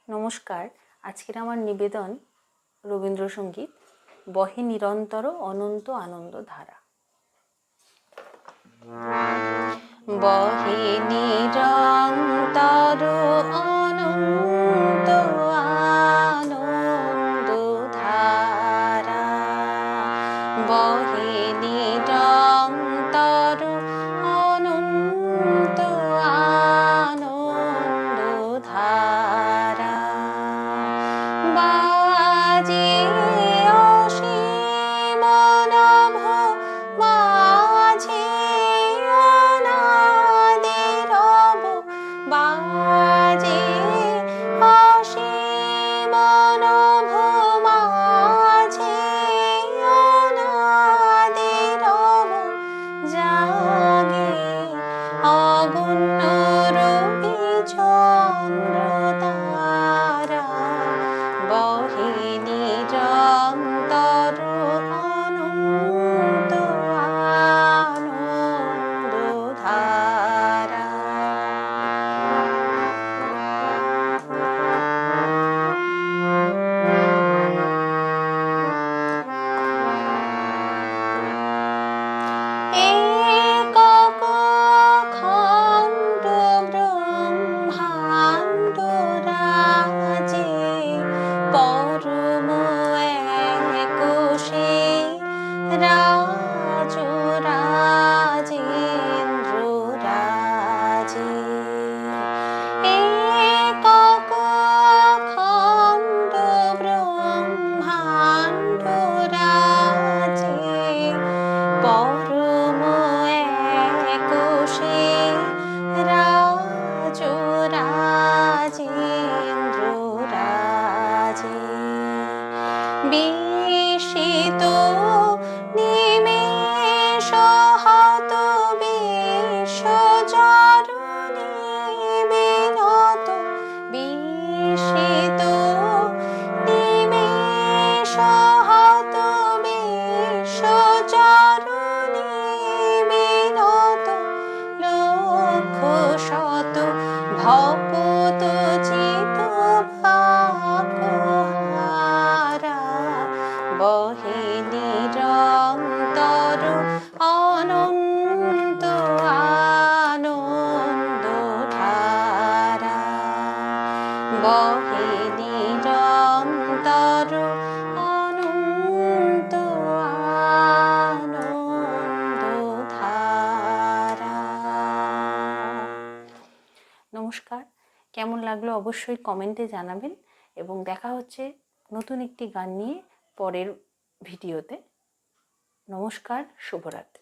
নমস্কার, আজকের আমার নিবেদন রবীন্দ্রসঙ্গীত বহে নিরন্তর অনন্ত আনন্দ ধারা। বহে নিরন্তর অনন্ত আনন্দ ধারা, বহে নিরন্তর অনন্ত আনন্দ ধারা। বাজে অসীম নভ মাঝে অনাদি রব, বাজে অসীম নভ মাঝে অনাদি রব, জাগে অগুণ্য রবি চন্দ্র তারা। বহে নিরন্তর অনন্ত আনন্দ ধারা। একক অখণ্ড ব্রহ্মাণ্ড রাজে, পরম একোষে রাজ রাজেন্দ্র রাজে। একক অখণ্ড ব্রহ্মাণ্ড রাজে, পরম একোষে রাজ রাজেন্দ্র রাজে। বিস্মিত নিমেষ হত বিশ্বজননী বিনত, বিস্মিত নিমেষ হত বিশ্বজননী বিনত, লক্ষ শত ভকত চিত ভাগ্যহারা। বহে নিরন্তর অনন্ত আনন্দ ধারা, বহে নিরন্তর অনন্ত আনন্দ ধারা। নমস্কার, কেমন লাগলো অবশ্যই কমেন্টে জানাবেন এবং দেখা হচ্ছে নতুন একটি গান নিয়ে পরের ভিডিওতে। নমস্কার, শুভরাত্রি।